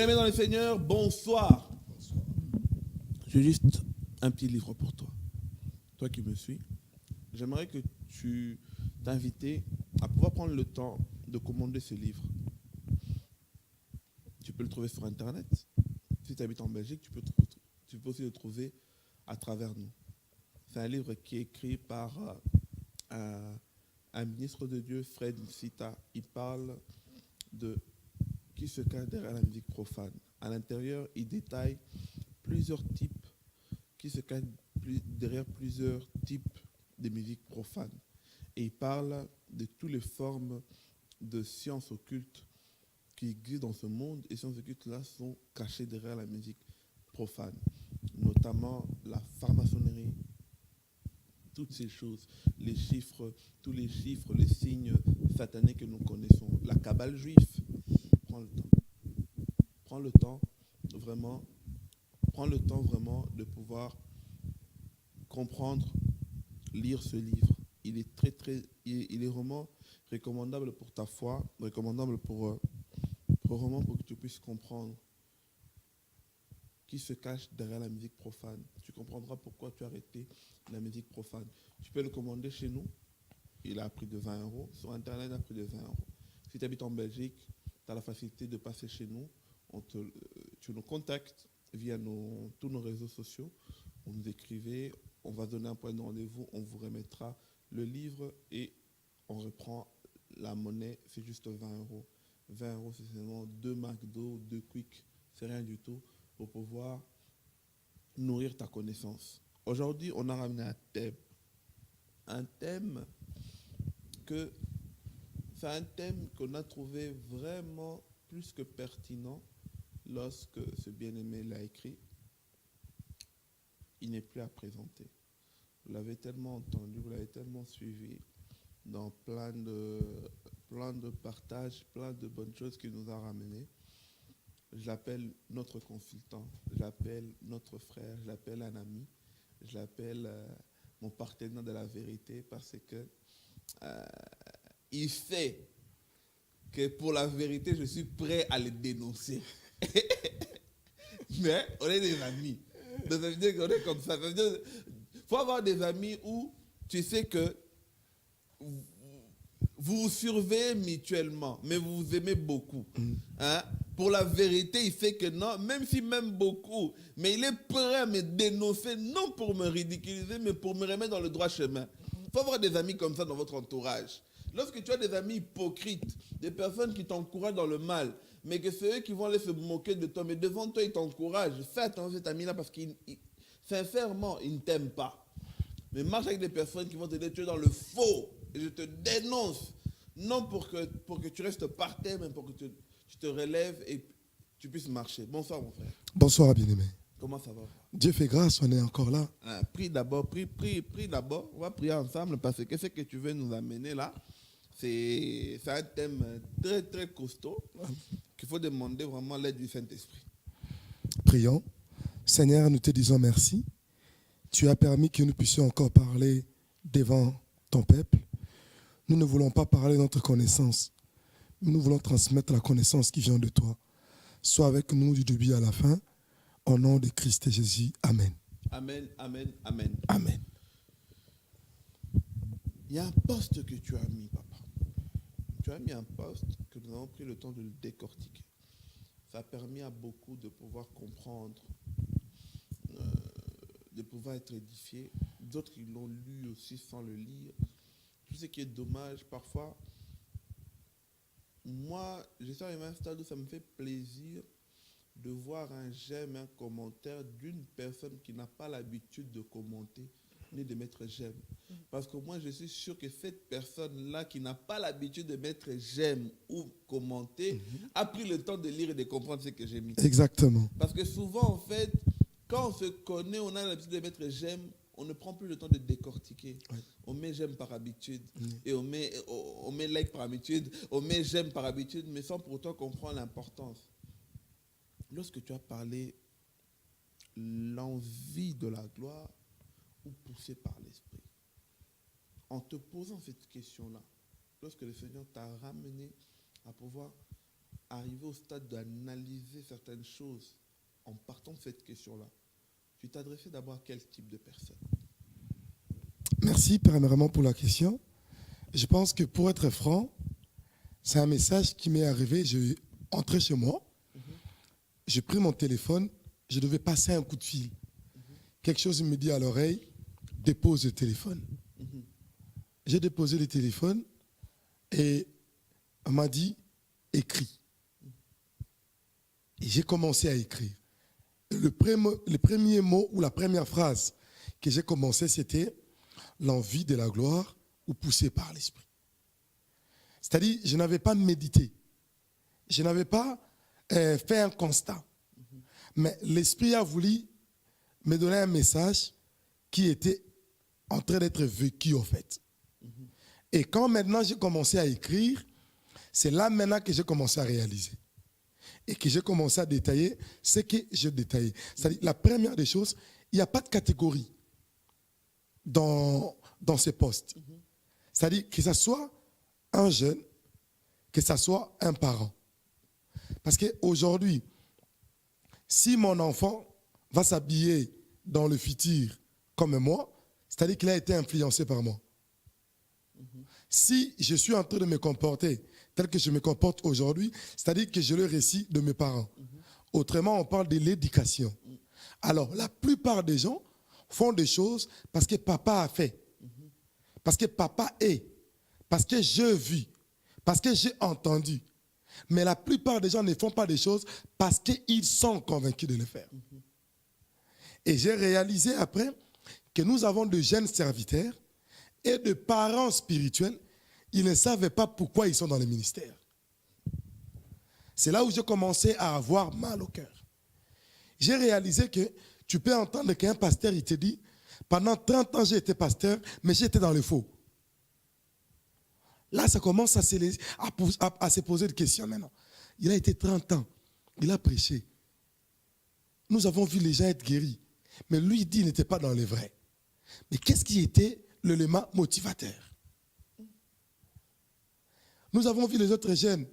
Bien-aimé dans le Seigneur, bonsoir. J'ai juste un petit livre pour toi. Toi qui me suis, j'aimerais que tu t'invites à pouvoir prendre le temps de commander ce livre. Tu peux le trouver sur Internet. Si tu habites en Belgique, tu peux aussi le trouver à travers nous. C'est un livre qui est écrit par un ministre de Dieu, Fred Nsita. Il parle de qui se cache derrière la musique profane. À l'intérieur, il détaille plusieurs types qui se cachent derrière plusieurs types de musique profane. Et il parle de toutes les formes de sciences occultes qui existent dans ce monde. Et ces sciences occultes-là sont cachées derrière la musique profane, notamment la franc-maçonnerie, toutes ces choses, les chiffres, tous les chiffres, les signes sataniques que nous connaissons, la cabale juive. Prends le temps. Prends le temps vraiment de pouvoir comprendre, lire ce livre. Il est vraiment recommandable pour ta foi, recommandable pour que tu puisses comprendre qui se cache derrière la musique profane. Tu comprendras pourquoi tu as arrêté la musique profane. Tu peux le commander chez nous. Il a un prix de 20 €. Sur Internet, il a un prix de 20 €. Si tu habites en Belgique, tu as la facilité de passer chez nous. Tu nous contactes via tous nos réseaux sociaux. Vous nous écrivez, on va donner un point de rendez-vous, on vous remettra le livre et on reprend la monnaie. C'est juste 20 €. 20 €, c'est seulement 2 McDo, 2 Quick. C'est rien du tout pour pouvoir nourrir ta connaissance. Aujourd'hui, on a ramené un thème. Un thème c'est un thème qu'on a trouvé vraiment plus que pertinent lorsque ce bien-aimé l'a écrit. Il n'est plus à présenter. Vous l'avez tellement entendu, vous l'avez tellement suivi dans plein de partages, plein de bonnes choses qu'il nous a ramenées. Je l'appelle notre consultant, je l'appelle notre frère, je l'appelle un ami, je l'appelle mon partenaire de la vérité parce que il fait que pour la vérité, je suis prêt à le dénoncer. Mais on est des amis. Donc ça veut dire qu'on est comme ça. Il faut avoir des amis où tu sais que vous vous surveillez mutuellement, mais vous vous aimez beaucoup. Hein? Pour la vérité, il fait que non, même s'il m'aime beaucoup, mais il est prêt à me dénoncer, non pour me ridiculiser, mais pour me remettre dans le droit chemin. Il faut avoir des amis comme ça dans votre entourage. Lorsque tu as des amis hypocrites, des personnes qui t'encouragent dans le mal, mais que c'est eux qui vont aller se moquer de toi, mais devant toi, ils t'encouragent. Fais attention à cet ami-là parce qu'il, sincèrement, il ne t'aime pas. Mais marche avec des personnes qui vont te dire tu es dans le faux et je te dénonce. Non pour que tu restes par terre, mais pour que tu te relèves et tu puisses marcher. Bonsoir mon frère. Bonsoir bien-aimé. Comment ça va? Dieu fait grâce, on est encore là. Prie d'abord, prie d'abord. On va prier ensemble parce que ce que tu veux nous amener là, c'est un thème très très costaud qu'il faut demander vraiment l'aide du Saint-Esprit. Prions. Seigneur, nous te disons merci. Tu as permis que nous puissions encore parler devant ton peuple. Nous ne voulons pas parler de notre connaissance. Nous voulons transmettre la connaissance qui vient de toi. Sois avec nous du début à la fin. Au nom de Christ et Jésus. Amen. Amen, amen, amen. Amen. Il y a un poste que tu as mis, papa. Tu as mis un poste que nous avons pris le temps de le décortiquer. Ça a permis à beaucoup de pouvoir comprendre, de pouvoir être édifiés. D'autres, ils l'ont lu aussi sans le lire. Tout ce qui est dommage, parfois, moi, je suis arrivé à un stade où ça me fait plaisir de voir un j'aime, un commentaire d'une personne qui n'a pas l'habitude de commenter ni de mettre j'aime. Parce que moi, je suis sûr que cette personne-là qui n'a pas l'habitude de mettre j'aime ou commenter a pris le temps de lire et de comprendre ce que j'ai mis. Exactement. Parce que souvent, en fait, quand on se connaît, on a l'habitude de mettre j'aime, on ne prend plus le temps de décortiquer. Oui. On met j'aime par habitude, et on met like par habitude, on met j'aime par habitude, mais sans pour autant comprendre l'importance. Lorsque tu as parlé l'envie de la gloire ou poussé par l'esprit, en te posant cette question-là, lorsque le Seigneur t'a ramené à pouvoir arrivé au stade d'analyser certaines choses en partant de cette question-là, tu t'adressais d'abord à quel type de personne? Merci premièrement pour la question. Je pense que pour être franc, c'est un message qui m'est arrivé. Je entrais chez moi, j'ai pris mon téléphone, je devais passer un coup de fil. Quelque chose me dit à l'oreille, dépose le téléphone. J'ai déposé le téléphone et on m'a dit, écris. Et j'ai commencé à écrire. Le premier mot ou la première phrase que j'ai commencé, c'était l'envie de la gloire ou poussé par l'esprit. C'est-à-dire, je n'avais pas médité. Je n'avais pas fait un constat. Mais l'esprit a voulu me donner un message qui était en train d'être vécu, en fait. Et quand maintenant j'ai commencé à écrire, c'est là maintenant que j'ai commencé à réaliser. Et que j'ai commencé à détailler ce que je détaillais. C'est-à-dire, la première des choses, il n'y a pas de catégorie dans ces postes. C'est-à-dire que ce soit un jeune, que ce soit un parent. Parce qu'aujourd'hui, si mon enfant va s'habiller dans le futur comme moi, c'est-à-dire qu'il a été influencé par moi. Si je suis en train de me comporter tel que je me comporte aujourd'hui, c'est-à-dire que je le récite de mes parents. Autrement, on parle de l'éducation. Alors, la plupart des gens font des choses parce que papa a fait, parce que papa est, parce que j'ai vu, parce que j'ai entendu. Mais la plupart des gens ne font pas des choses parce qu'ils sont convaincus de le faire. Et j'ai réalisé après que nous avons de jeunes serviteurs et de parents spirituels, ils ne savaient pas pourquoi ils sont dans le ministère. C'est là où j'ai commencé à avoir mal au cœur. J'ai réalisé que tu peux entendre qu'un pasteur, il te dit, pendant 30 ans j'ai été pasteur, mais j'étais dans le faux. Là, ça commence à se poser des questions maintenant. Il a été 30 ans, il a prêché. Nous avons vu les gens être guéris. Mais lui, il dit qu'il n'était pas dans le vrai. Mais qu'est-ce qui était l'élément motivateur? Nous avons vu les autres jeunes.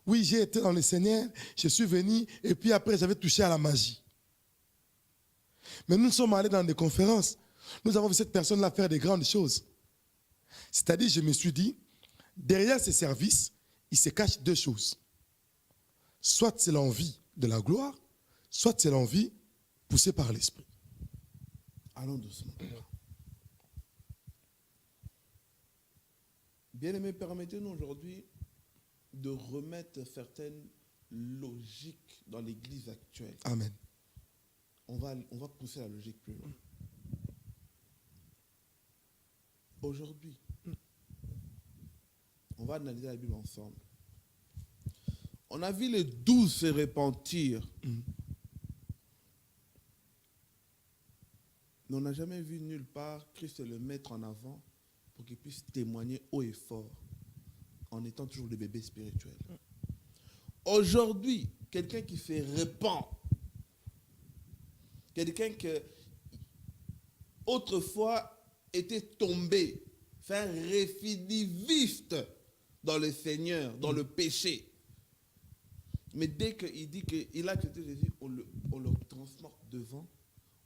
Oui, j'ai été dans le Seigneur, je suis venu, et puis après, j'avais touché à la magie. Mais nous sommes allés dans des conférences. Nous avons vu cette personne-là faire des grandes choses. C'est-à-dire, je me suis dit, derrière ces services, il se cache deux choses. Soit c'est l'envie de la gloire, soit c'est l'envie poussée par l'esprit. Allons doucement. Bien-aimés, permettez-nous aujourd'hui de remettre certaines logiques dans l'Église actuelle. Amen. On va pousser la logique plus loin. Aujourd'hui, on va analyser la Bible ensemble. On a vu les 12 se repentir. Mais on n'a jamais vu nulle part Christ le mettre en avant pour qu'il puisse témoigner haut et fort en étant toujours le bébé spirituel. Aujourd'hui, quelqu'un qui se répand, quelqu'un qui autrefois était tombé, fait un récidiviste dans le Seigneur, dans le péché. Mais dès qu'il dit qu'il a accepté Jésus, on le transporte devant,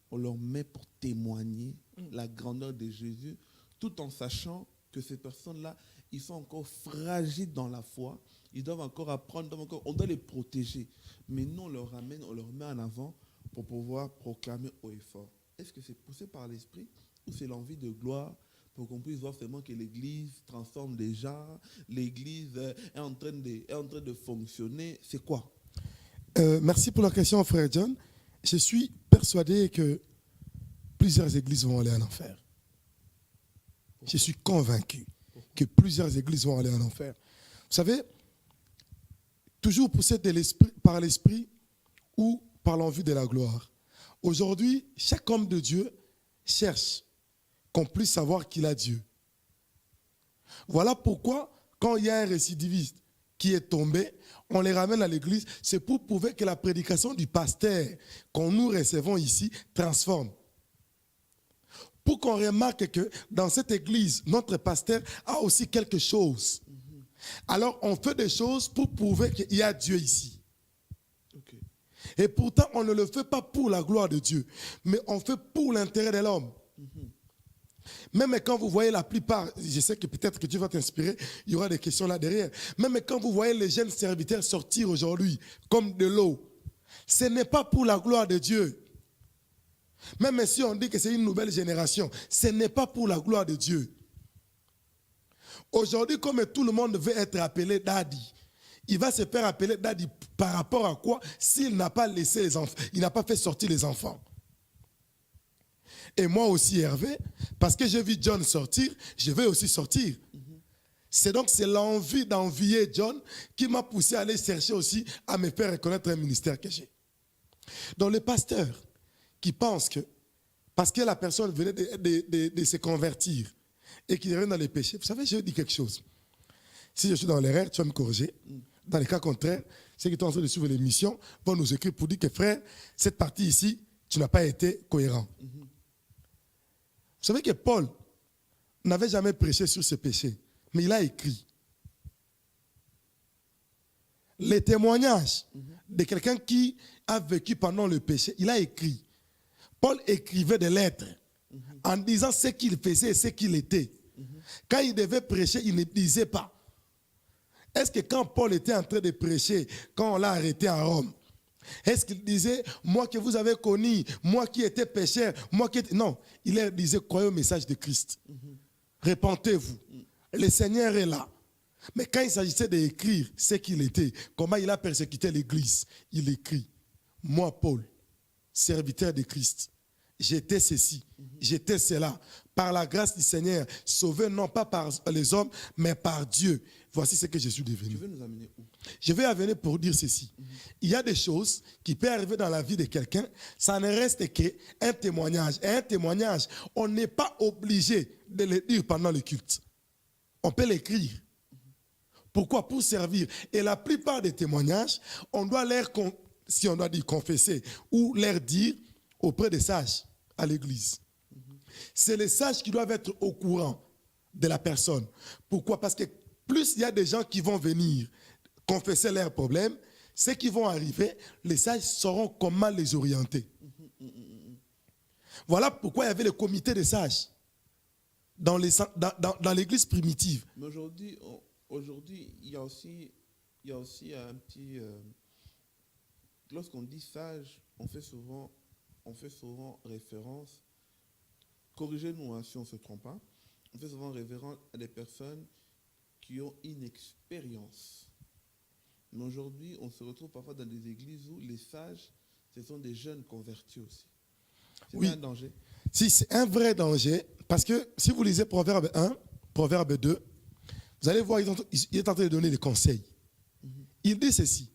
on leur met pour témoigner la grandeur de Jésus, tout en sachant que ces personnes-là, ils sont encore fragiles dans la foi, ils doivent encore apprendre, on doit les protéger. Mais nous, on leur ramène, on leur met en avant pour pouvoir proclamer haut et fort. Est-ce que c'est poussé par l'esprit ou c'est l'envie de gloire pour qu'on puisse voir seulement que l'Église transforme des gens, l'Église est en train de fonctionner? C'est quoi? Merci pour la question, frère John. Je suis persuadé que plusieurs églises vont aller en enfer. Je suis convaincu que plusieurs églises vont aller en enfer. Vous savez, toujours poussé par l'esprit ou par l'envie de la gloire. Aujourd'hui, chaque homme de Dieu cherche qu'on puisse savoir qu'il a Dieu. Voilà pourquoi, quand il y a un récidiviste qui est tombé, on les ramène à l'église. C'est pour prouver que la prédication du pasteur qu'on nous recevons ici transforme. Pour qu'on remarque que dans cette église, notre pasteur a aussi quelque chose Alors on fait des choses pour prouver qu'il y a Dieu ici. Ok. Et pourtant, on ne le fait pas pour la gloire de Dieu, mais on fait pour l'intérêt de l'homme. Même quand vous voyez la plupart, je sais que peut-être que Dieu va t'inspirer, il y aura des questions là derrière. Même quand vous voyez les jeunes serviteurs sortir aujourd'hui comme de l'eau, ce n'est pas pour la gloire de Dieu. Même si on dit que c'est une nouvelle génération, ce n'est pas pour la gloire de Dieu. Aujourd'hui, comme tout le monde veut être appelé daddy, il va se faire appeler daddy par rapport à quoi? S'il n'a pas laissé les enfants, il n'a pas fait sortir les enfants. Et moi aussi, Hervé, parce que j'ai vu John sortir, je vais aussi sortir. C'est l'envie d'envier John qui m'a poussé à aller chercher aussi à me faire reconnaître un ministère que j'ai. Donc les pasteurs qui pensent que, parce que la personne venait de se convertir et qu'il revient dans les péchés, vous savez, je dis quelque chose. Si je suis dans l'erreur, tu vas me corriger. Dans les cas contraires, ceux qui sont en train de suivre l'émission vont nous écrire pour dire que frère, cette partie ici, tu n'as pas été cohérent. Vous savez que Paul n'avait jamais prêché sur ce péché, mais il a écrit. Les témoignages de quelqu'un qui a vécu pendant le péché, il a écrit. Paul écrivait des lettres en disant ce qu'il faisait et ce qu'il était. Quand il devait prêcher, il ne disait pas. Est-ce que quand Paul était en train de prêcher, quand on l'a arrêté à Rome, est-ce qu'il disait, moi que vous avez connu, moi qui étais pécheur, moi qui étais... Non, il leur disait, croyez au message de Christ. Répentez-vous. Le Seigneur est là. Mais quand il s'agissait d'écrire ce qu'il était, comment il a persécuté l'Église, il écrit, moi Paul, serviteur de Christ, j'étais ceci, j'étais cela. Par la grâce du Seigneur, sauvé non pas par les hommes, mais par Dieu. Voici ce que je suis devenu. Tu veux nous amener où? Je vais venir pour dire ceci. Il y a des choses qui peuvent arriver dans la vie de quelqu'un, ça ne reste qu'un témoignage. Et un témoignage, on n'est pas obligé de le dire pendant le culte. On peut l'écrire. Pourquoi? Pour servir. Et la plupart des témoignages, on doit si on doit dire confesser, ou leur dire auprès des sages à l'église. C'est les sages qui doivent être au courant de la personne. Pourquoi? Parce que plus il y a des gens qui vont venir confesser leurs problèmes, ceux qui vont arriver, les sages sauront comment les orienter. Voilà pourquoi il y avait le comité des sages dans l'église primitive. Mais aujourd'hui, il y a aussi un petit... lorsqu'on dit sage, on fait souvent référence, corrigez-nous si on ne se trompe pas, on fait souvent référence à des personnes qui ont une expérience. Mais aujourd'hui, on se retrouve parfois dans des églises où les sages, ce sont des jeunes convertis aussi. C'est un danger. Si, c'est un vrai danger, parce que si vous lisez Proverbe 1, Proverbe 2, vous allez voir, il est en train de donner des conseils. Il dit ceci,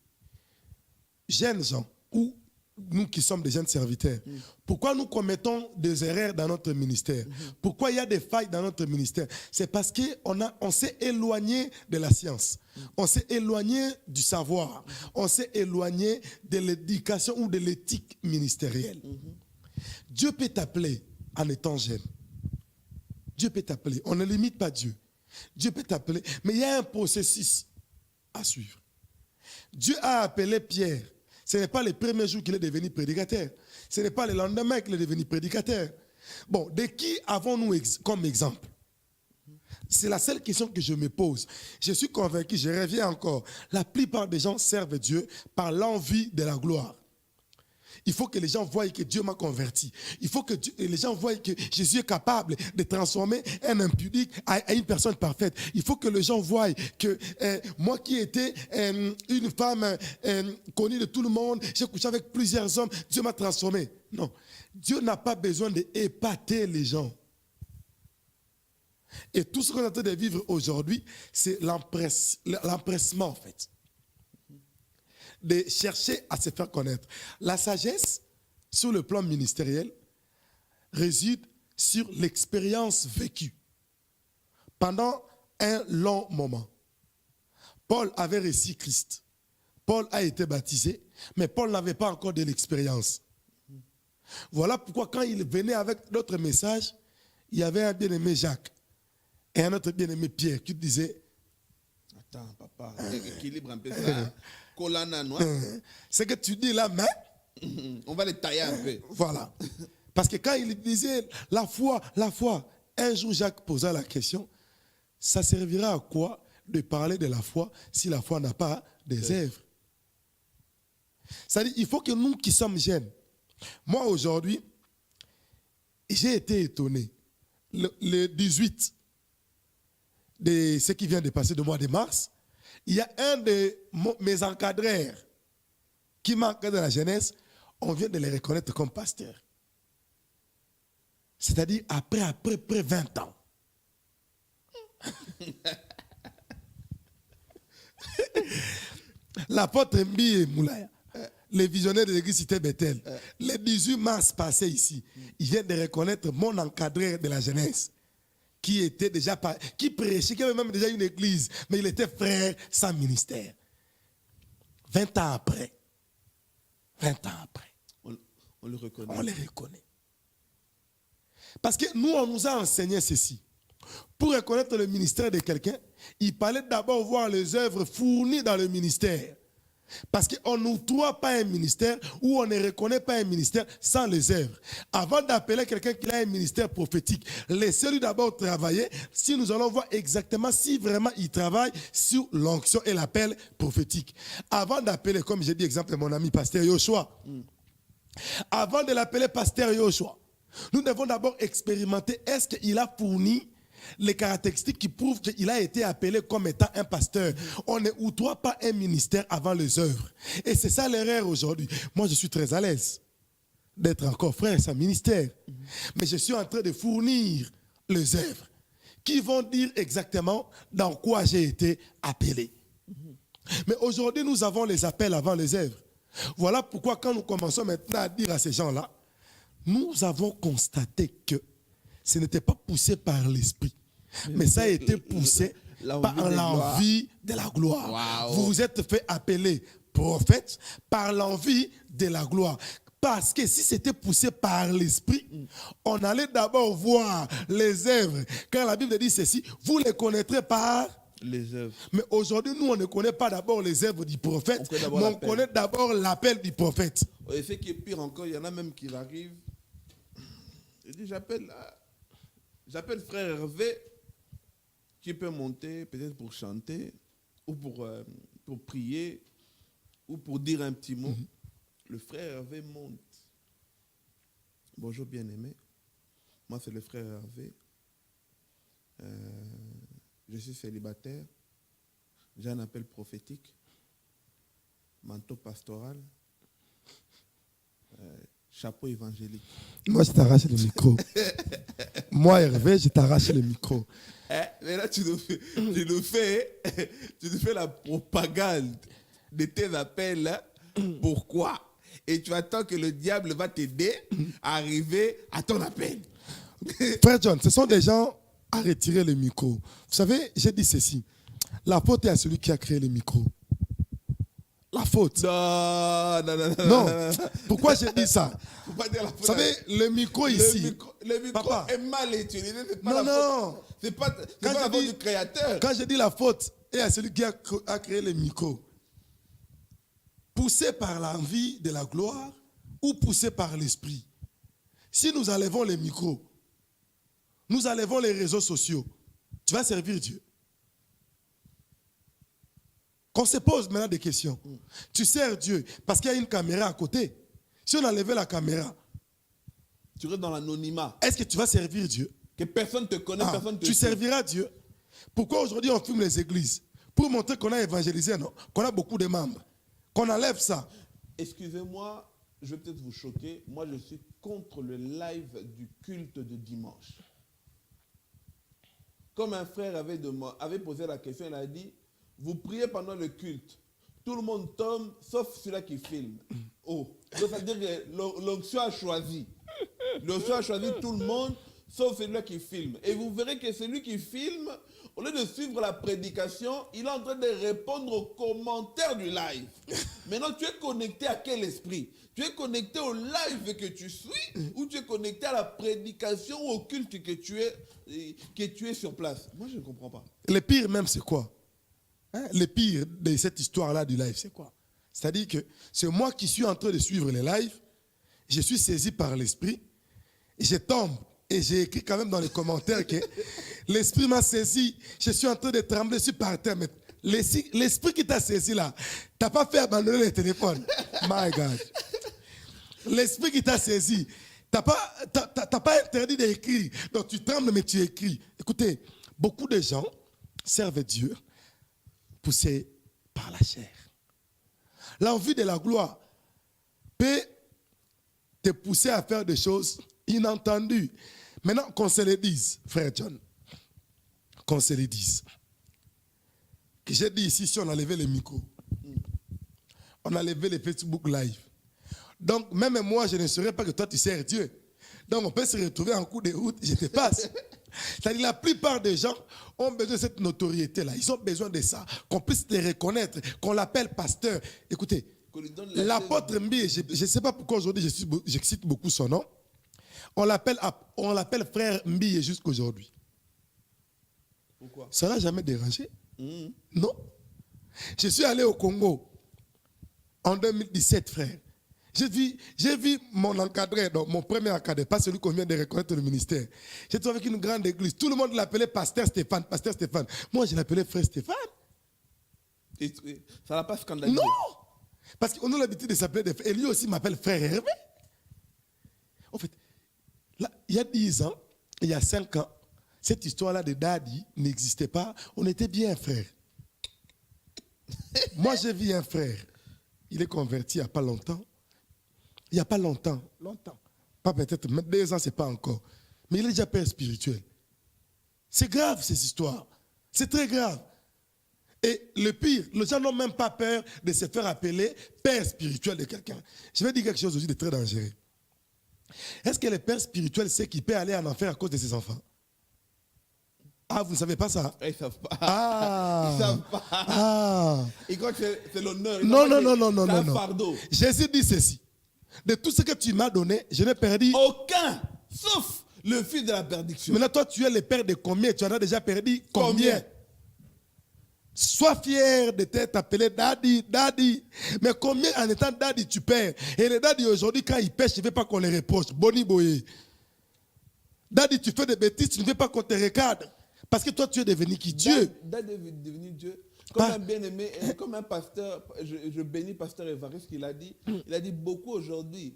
jeunes gens, ou nous qui sommes des jeunes serviteurs, pourquoi nous commettons des erreurs dans notre ministère? Pourquoi il y a des failles dans notre ministère? C'est parce qu'on s'est éloigné de la science, on s'est éloigné du savoir, on s'est éloigné de l'éducation ou de l'éthique ministérielle. Dieu peut t'appeler en étant jeune. Dieu peut t'appeler, on ne limite pas Dieu. Dieu peut t'appeler, mais il y a un processus à suivre. Dieu a appelé Pierre. Ce n'est pas le premier jour qu'il est devenu prédicateur. Ce n'est pas le lendemain qu'il est devenu prédicateur. Bon, de qui avons-nous comme exemple? C'est la seule question que je me pose. Je suis convaincu, je reviens encore, la plupart des gens servent Dieu par l'envie de la gloire. Il faut que les gens voient que Dieu m'a converti. Il faut que les gens voient que Jésus est capable de transformer un impudique à une personne parfaite. Il faut que les gens voient que moi qui étais une femme connue de tout le monde, j'ai couché avec plusieurs hommes, Dieu m'a transformé. Non, Dieu n'a pas besoin d'épater les gens. Et tout ce qu'on est en train de vivre aujourd'hui, c'est l'empressement en fait. De chercher à se faire connaître. La sagesse, sur le plan ministériel, réside sur l'expérience vécue pendant un long moment. Paul avait reçu Christ. Paul a été baptisé, mais Paul n'avait pas encore de l'expérience. Voilà pourquoi quand il venait avec d'autres messages, il y avait un bien-aimé Jacques et un autre bien-aimé Pierre qui disait Attends, papa, équilibre un peu ça. Colana noir. Ce que tu dis là, mais On va les tailler un peu. voilà. Parce que quand il disait la foi, un jour Jacques posa la question, ça servira à quoi de parler de la foi si la foi n'a pas des œuvres? C'est-à-dire, il faut que nous qui sommes jeunes, moi aujourd'hui, j'ai été étonné. Le 18 de ce qui vient de passer, le mois de mars, il y a un de mes encadreurs qui manque de la jeunesse, on vient de les reconnaître comme pasteurs. C'est-à-dire après 20 ans. L'apôtre Mbi Moulaya, les visionnaires de l'église Cité Bethel, le 18 mars passé ici, il vient de reconnaître mon encadreur de la jeunesse, qui était déjà, qui prêchait, qui avait même déjà une église, mais il était frère sans ministère. 20 ans après. On le reconnaît. On les reconnaît. Parce que nous, on nous a enseigné ceci. Pour reconnaître le ministère de quelqu'un, il fallait d'abord voir les œuvres fournies dans le ministère. Parce qu'on n'octroie pas un ministère ou on ne reconnaît pas un ministère sans les œuvres. Avant d'appeler quelqu'un qui a un ministère prophétique, laissez-lui d'abord travailler si nous allons voir exactement si vraiment il travaille sur l'onction et l'appel prophétique. Avant d'appeler, comme j'ai dit, exemple, mon ami pasteur Yoshua, avant de l'appeler pasteur Yoshua, nous devons d'abord expérimenter est-ce qu'il a fourni les caractéristiques qui prouvent qu'il a été appelé comme étant un pasteur. On ne outroie pas un ministère avant les œuvres. Et c'est ça l'erreur aujourd'hui. Moi, je suis très à l'aise d'être encore frère sans ministère. Mais je suis en train de fournir les œuvres qui vont dire exactement dans quoi j'ai été appelé. Mais aujourd'hui, nous avons les appels avant les œuvres. Voilà pourquoi quand nous commençons maintenant à dire à ces gens-là, nous avons constaté que ce n'était pas poussé par l'esprit, mais ça a été poussé par l'envie de la gloire. Wow. Vous vous êtes fait appeler prophète par l'envie de la gloire. Parce que si c'était poussé par l'esprit, on allait d'abord voir les œuvres. Quand la Bible dit ceci, vous les connaîtrez par les œuvres. Mais aujourd'hui, nous, on ne connaît pas d'abord les œuvres du prophète, mais on connaît d'abord l'appel du prophète. Et ce qui est pire encore, il y en a même qui arrivent. Il dit, j'appelle frère Hervé, qui peut monter peut-être pour chanter, ou pour prier, ou pour dire un petit mot. Le frère Hervé monte. Bonjour bien-aimé. Moi, c'est le frère Hervé. Je suis célibataire. J'ai un appel prophétique. Manteau pastoral. Chapeau évangélique. Moi, je t'arrache le micro. Moi, Hervé, je t'arrache le micro. Mais là, tu nous fais la propagande de tes appels. Hein? Pourquoi? Et tu attends que le diable va t'aider à arriver à ton appel. Frère John, ce sont des gens à retirer le micro. Vous savez, j'ai dit ceci. La faute est à celui qui a créé le micro. La faute. Non. Pourquoi j'ai dit ça? Faut pas dire la faute. Vous savez, le micro ici. Le micro Papa, est mal utilisé. C'est pas non, la non. faute. C'est pas la faute du créateur. Quand je dis la faute est à celui qui a créé le micro. Poussé par l'envie de la gloire ou poussé par l'esprit. Si nous enlevons les micros, nous enlevons les réseaux sociaux, tu vas servir Dieu. Qu'on se pose maintenant des questions. Tu sers Dieu parce qu'il y a une caméra à côté. Si on enlevait la caméra, tu restes dans l'anonymat. Est-ce que tu vas servir Dieu? Que personne ne te connaît, personne ne te Tu serviras Dieu. Pourquoi aujourd'hui on filme les églises? Pour montrer qu'on a évangélisé, non? Qu'on a beaucoup de membres. Qu'on enlève ça. Excusez-moi, je vais peut-être vous choquer. Moi, je suis contre le live du culte de dimanche. Comme un frère avait posé la question, il a dit, vous priez pendant le culte. Tout le monde tombe, sauf celui-là qui filme. Oh, donc ça veut dire que l'onction a choisi. L'onction a choisi tout le monde, sauf celui-là qui filme. Et vous verrez que celui qui filme, au lieu de suivre la prédication, il est en train de répondre aux commentaires du live. Maintenant, tu es connecté à quel esprit? Tu es connecté au live que tu suis ou tu es connecté à la prédication ou au culte que tu es sur place? Moi, je ne comprends pas. Le pire même, c'est quoi? Hein, le pire de cette histoire-là du live, c'est quoi? C'est-à-dire que c'est moi qui suis en train de suivre les lives, je suis saisi par l'esprit, je tombe et j'ai écrit quand même dans les commentaires que l'esprit m'a saisi, je suis en train de trembler, je suis par terre. Mais l'esprit qui t'a saisi là, t'as pas fait abandonner le téléphone. My God. L'esprit qui t'a saisi, t'as pas interdit d'écrire. Donc tu trembles mais tu écris. Écoutez, beaucoup de gens servent Dieu poussés par la chair. L'envie de la gloire peut te pousser à faire des choses inentendues. Maintenant, qu'on se le dise, frère John, qu'on se le dise. Que j'ai dit ici, si on a levé les micros, on a levé les Facebook Live. Donc, même moi, je ne saurais pas que toi, tu sers Dieu. Donc, on peut se retrouver en cours de route, je te passe. C'est-à-dire la plupart des gens ont besoin de cette notoriété-là. Ils ont besoin de ça, qu'on puisse les reconnaître, qu'on l'appelle pasteur. Écoutez, l'apôtre Mbi, je ne sais pas pourquoi aujourd'hui je cite beaucoup son nom, on l'appelle frère Mbi jusqu'à aujourd'hui. Pourquoi? Ça n'a jamais dérangé? Non. Je suis allé au Congo en 2017, frère. J'ai vu mon encadré, donc mon premier encadré, pas celui qu'on vient de reconnaître le ministère. J'ai trouvé avec une grande église. Tout le monde l'appelait pasteur Stéphane, pasteur Stéphane. Moi, je l'appelais frère Stéphane. Et ça n'a pas scandalisé? Non! Parce qu'on a l'habitude de s'appeler des frères. Et lui aussi m'appelle frère Hervé. En fait, là, il y a 10 ans, il y a 5 ans, cette histoire-là de Daddy n'existait pas. On était bien frères. Moi, j'ai vu un frère. Il est converti il n'y a pas longtemps. Il n'y a pas longtemps. Pas peut-être, même 2 ans, ce n'est pas encore. Mais il est déjà père spirituel. C'est grave, ces histoires. C'est très grave. Et le pire, les gens n'ont même pas peur de se faire appeler père spirituel de quelqu'un. Je vais dire quelque chose aussi de très dangereux. Est-ce que le père spirituel sait qu'il peut aller en enfer à cause de ses enfants? Ah, vous ne savez pas ça? Ils ne savent pas. Ah. Ils ne savent pas. Ah. Ils croient que c'est l'honneur. Non. C'est un fardeau. Jésus dit ceci. De tout ce que tu m'as donné, je n'ai perdu aucun, sauf le fils de la perdition. Maintenant, toi, tu es le père de combien? Tu en as déjà perdu combien? Sois fier de t'être appelé daddy, daddy. Mais combien en étant daddy tu perds? Et les daddy aujourd'hui, quand ils pêchent, je ne veux pas qu'on les reproche. Boni boye. Daddy, tu fais des bêtises, tu ne veux pas qu'on te regarde. Parce que toi, tu es devenu qui? Dieu. Daddy est devenu Dieu. Comme un bien-aimé, comme un pasteur, je bénis pasteur Évariste qu'il a dit. Il a dit beaucoup aujourd'hui.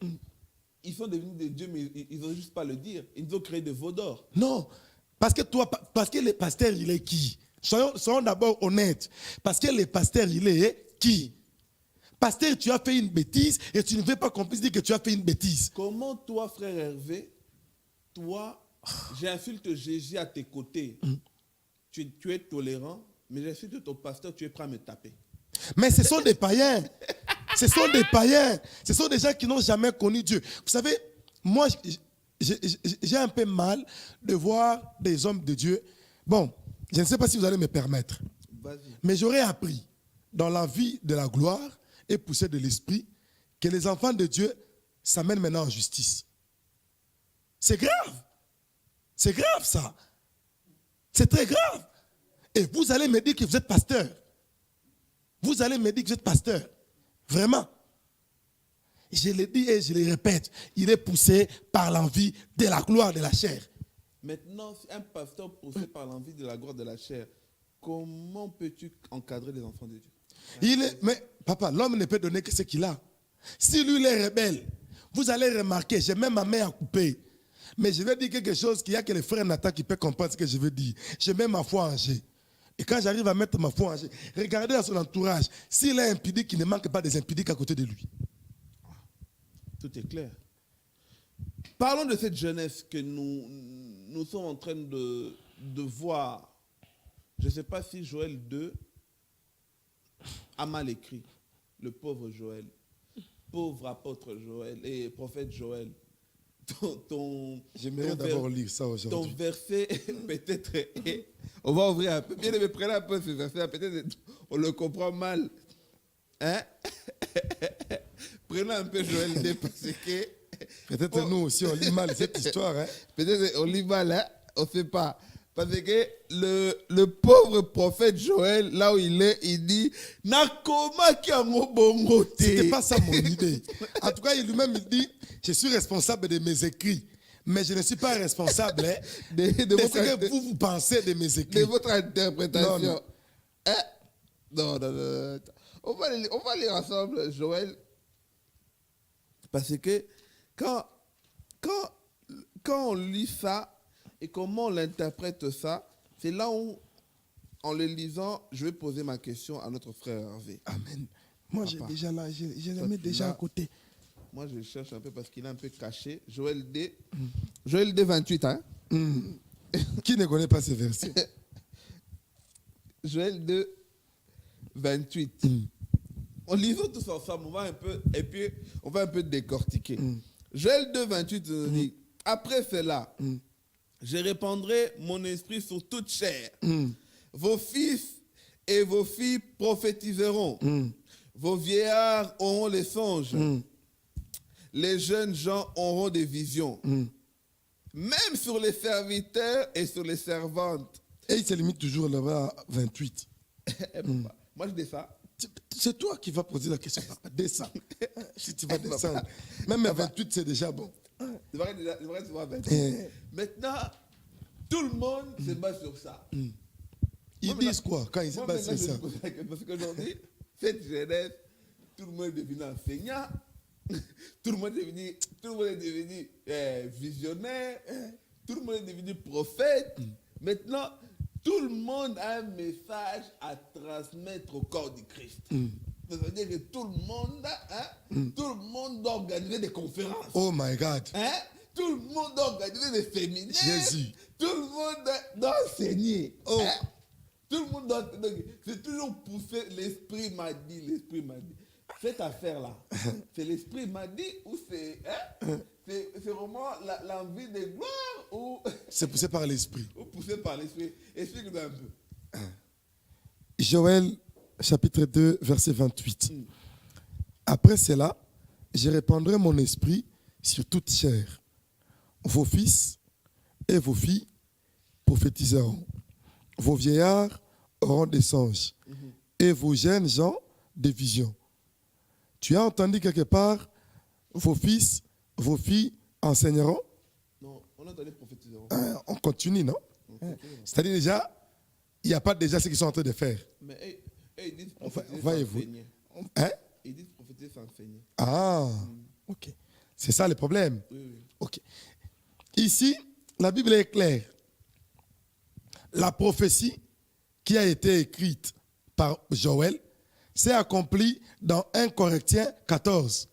Ils sont devenus des dieux, mais ils n'osent juste pas le dire. Ils ont créé des veaux d'or. Non. Parce que le pasteur, il est qui? Soyons d'abord honnêtes. Parce que le pasteur, il est qui? Pasteur, tu as fait une bêtise et tu ne veux pas qu'on puisse dire que tu as fait une bêtise. Comment toi, frère Hervé, toi, j'insulte Jésus à tes côtés. Tu es tolérant, mais j'insulte ton pasteur, tu es prêt à me taper. Mais ce sont des païens. Ce sont des païens. Ce sont des gens qui n'ont jamais connu Dieu. Vous savez, moi, j'ai un peu mal de voir des hommes de Dieu. Bon, je ne sais pas si vous allez me permettre. Mais j'aurais appris dans la vie de la gloire et poussé de l'esprit que les enfants de Dieu s'amènent maintenant en justice. C'est grave. C'est grave ça. C'est très grave. Et vous allez me dire que vous êtes pasteur. Vous allez me dire que vous êtes pasteur. Vraiment. Je le dis et je le répète. Il est poussé par l'envie de la gloire de la chair. Maintenant, un pasteur poussé par l'envie de la gloire de la chair, comment peux-tu encadrer les enfants de Dieu? Mais papa, l'homme ne peut donner que ce qu'il a. Si lui il est rebelle, vous allez remarquer, j'ai même ma main à couper. Mais je vais dire quelque chose qu'il n'y a que le frère Nathan qui peut comprendre ce que je veux dire. Je mets ma foi en jeu. Et quand j'arrive à mettre ma foi en jeu, regardez à son entourage. S'il est impudique, il ne manque pas des impudiques à côté de lui. Tout est clair. Parlons de cette jeunesse que nous sommes en train de voir. Je ne sais pas si Joël 2 a mal écrit. Le pauvre Joël. Pauvre apôtre Joël et prophète Joël. J'aimerais d'abord lire ça aujourd'hui. Ton verset, peut-être, on va ouvrir un peu. Bien aimé, prenez un peu ce verset, peut-être on le comprend mal. Hein? Prenons un peu Joël 2 parce que... Peut-être nous aussi, on lit mal cette histoire. Hein? Peut-être on lit mal, hein? On ne sait pas. Parce que le pauvre prophète Joël, là où il est, il dit Nakoma qui a bongo te. C'était pas ça mon idée. En tout cas, il lui-même il dit, je suis responsable de mes écrits. Mais je ne suis pas responsable de ce que vous pensez de mes écrits. De votre interprétation. Non. Non. On va lire ensemble, Joël. Parce que quand on lit ça et comment on l'interprète ça, c'est là où, en le lisant, je vais poser ma question à notre frère Hervé. Amen. Moi, Papa. je le mets déjà Là, à côté. Moi, je cherche un peu parce qu'il est un peu caché. Joël D. Joël D 28, hein? Qui ne connaît pas ces versets? Joël 2, 28. On lisons tous ensemble, on va un peu, et puis on va un peu décortiquer. Joël 2, 28 nous dit, après cela, je répandrai mon esprit sur toute chair. Vos fils et vos filles prophétiseront. Vos vieillards auront les songes. Les jeunes gens auront des visions. Même sur les serviteurs et sur les servantes. Et il se limite toujours là-bas à 28. Moi, je dis ça. C'est toi qui vas poser la question, papa. Descends. Si tu vas descendre. Même à 28, c'est déjà bon. C'est vrai que tu vas 28. Maintenant, tout le monde se base sur ça. Ils disent quoi quand ils se basent sur ça? Parce qu'aujourd'hui, cette jeunesse, tout le monde est devenu enseignant. Tout le monde est devenu visionnaire. Tout le monde est devenu prophète. Maintenant, tout le monde a un message à transmettre au corps du Christ. Ça veut dire que tout le monde doit organiser des conférences. Oh my God. Tout le monde doit organiser des séminaires. Jésus. Tout le monde doit enseigner. Oh. Tout le monde doit... C'est toujours pousser. L'esprit m'a dit. Cette affaire-là, c'est l'esprit m'a dit ou c'est vraiment l'envie de gloire ou... C'est poussé par l'esprit. Ou poussé par l'esprit. Explique-nous un peu. Joël, chapitre 2, verset 28. Après cela, je répandrai mon esprit sur toute chair. Vos fils et vos filles prophétiseront. Vos vieillards auront des songes. Et vos jeunes gens des visions. Tu as entendu quelque part, vos fils, vos filles enseigneront? Non, on a entendu prophétiseront. On continue, non? C'est-à-dire déjà, il n'y a pas déjà ce qu'ils sont en train de faire. Mais ils disent prophétiser Voyez-vous. Ils disent prophétiser sans enseigner. Ah, ok. C'est ça le problème. Oui. Ok. Ici, la Bible est claire. La prophétie qui a été écrite par Joël s'est accomplie dans 1 Corinthiens 14.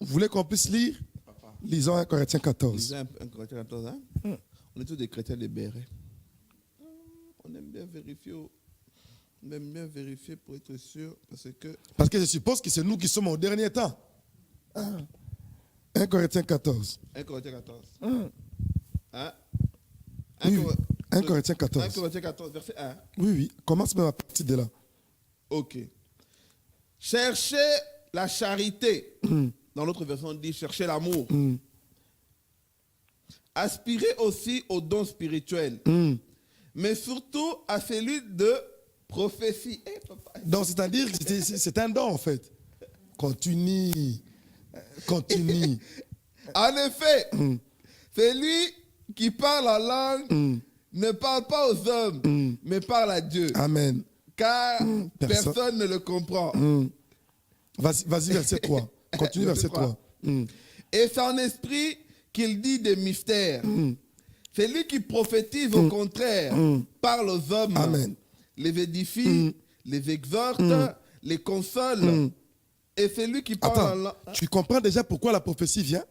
Vous voulez qu'on puisse lire? Papa. Lisons 1 Corinthiens 14. Lisons 1 Corinthiens 14, hein? On est tous des chrétiens libérés. On aime bien vérifier pour être sûr, Parce que je suppose que c'est nous qui sommes au dernier temps. 1 Corinthiens 14. 1 Corinthiens 14. Hein? Oui, 1 Corinthiens 14. 1 Corinthiens 14, verset 1. Oui. Commence même à partir de là. Ok. Cherchez la charité. Dans l'autre version, on dit cherchez l'amour. Aspirez aussi aux dons spirituels. Mais surtout à celui de prophétie. Donc, c'est-à-dire que c'est un don, en fait. Continue. En effet, celui qui parle en langue ne parle pas aux hommes, mais parle à Dieu. Amen. Car personne ne le comprend. Vas-y, verset 3. Continue, verset 3. Et c'est en esprit qu'il dit des mystères. C'est lui qui prophétise au contraire, parle aux hommes, Amen. les édifie, les exhorte, les console. Et c'est lui qui parle en langue. Tu comprends déjà pourquoi la prophétie vient?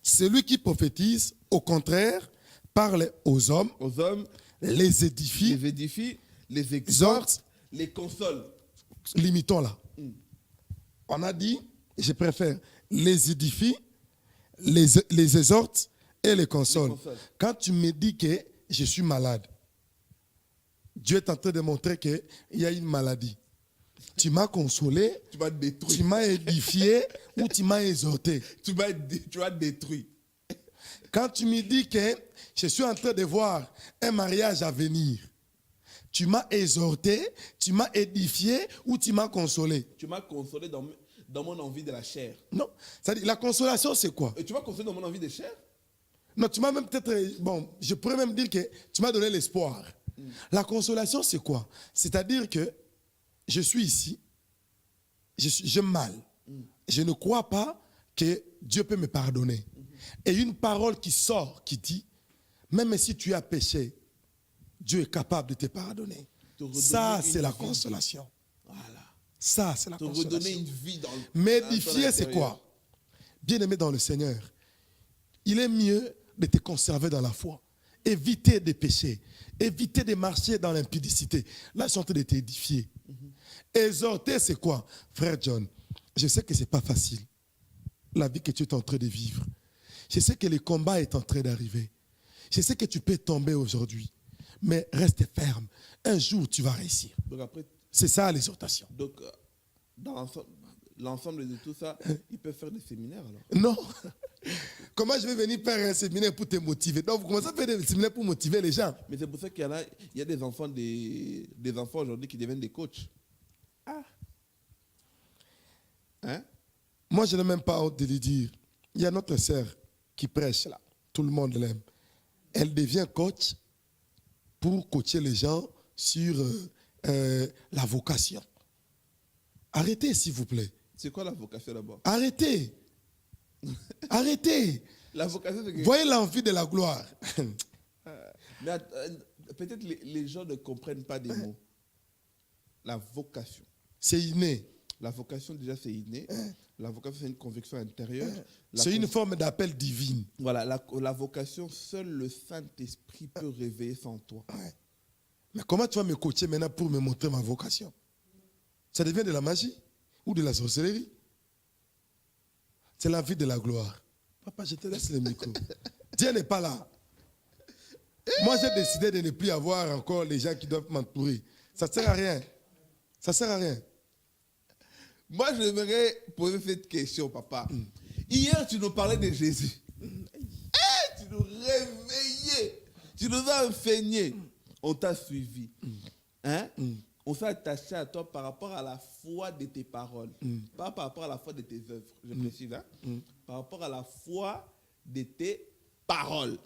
Celui qui prophétise, au contraire, parle aux hommes, les édifie, les exhorte, les console. Limitons là. On a dit, je préfère les édifie, les exhorte et les console. Quand tu me dis que je suis malade, Dieu est en train de montrer qu'il y a une maladie. Tu m'as consolé, tu m'as détruit. Tu m'as édifié ou tu m'as exhorté. Tu m'as détruit. Quand tu me dis que je suis en train de voir un mariage à venir, tu m'as exhorté, tu m'as édifié ou tu m'as consolé? Tu m'as consolé dans mon envie de la chair. Non. C'est-à-dire, la consolation, c'est quoi? Et tu m'as consolé dans mon envie de chair? Non, tu m'as même peut-être... Bon, je pourrais même dire que tu m'as donné l'espoir. La consolation, c'est quoi? C'est-à-dire que je suis ici, j'ai mal. Je ne crois pas que Dieu peut me pardonner. Et une parole qui sort, qui dit, même si tu as péché, Dieu est capable de te pardonner. Ça, c'est la consolation. Voilà. Ça, c'est la Te consolation. redonner une vie dans le M'édifier, c'est quoi? Bien-aimé dans le Seigneur, il est mieux de te conserver dans la foi. Éviter de pécher. Éviter de marcher dans l'impudicité. Là, ils sont en train de t'édifier. Exhorter, c'est quoi? Frère John, je sais que ce n'est pas facile. La vie que tu es en train de vivre. Je sais que le combat est en train d'arriver. Je sais que tu peux tomber aujourd'hui. Mais reste ferme. Un jour, tu vas réussir. Donc après, c'est ça l'exhortation. Donc, dans l'ensemble de tout ça, ils peuvent faire des séminaires alors? Non. Comment je vais venir faire un séminaire pour te motiver? Donc, vous commencez à faire des séminaires pour motiver les gens. Mais c'est pour ça qu'il y a des enfants, des enfants aujourd'hui qui deviennent des coachs. Ah. Hein? Moi, je n'ai même pas honte de lui dire. Il y a notre sœur qui prêche là. Tout le monde l'aime. Elle devient coach pour coacher les gens sur la vocation. Arrêtez, s'il vous plaît. C'est quoi la vocation d'abord? Arrêtez. Arrêtez. La vocation, c'est que... Voyez l'envie de la gloire. Mais peut-être les gens ne comprennent pas des mots. La vocation. C'est inné. La vocation, déjà, c'est inné. La vocation, c'est une conviction intérieure. C'est une forme d'appel divine. Voilà, la vocation, seul le Saint-Esprit peut réveiller ça en toi. Ouais. Mais comment tu vas me coacher maintenant pour me montrer ma vocation? Ça devient de la magie ou de la sorcellerie? C'est la vie de la gloire. Papa, je te laisse le micro. Dieu n'est pas là. Moi, j'ai décidé de ne plus avoir encore les gens qui doivent m'entourer. Ça ne sert à rien. Ça ne sert à rien. Moi, j'aimerais poser cette question, papa. Hier, tu nous parlais de Jésus. Tu nous réveillais. Tu nous as enseignés. On t'a suivi. Hein? On s'est attaché à toi par rapport à la foi de tes paroles. Pas par rapport à la foi de tes œuvres. Je précise. Hein? Par rapport à la foi de tes paroles.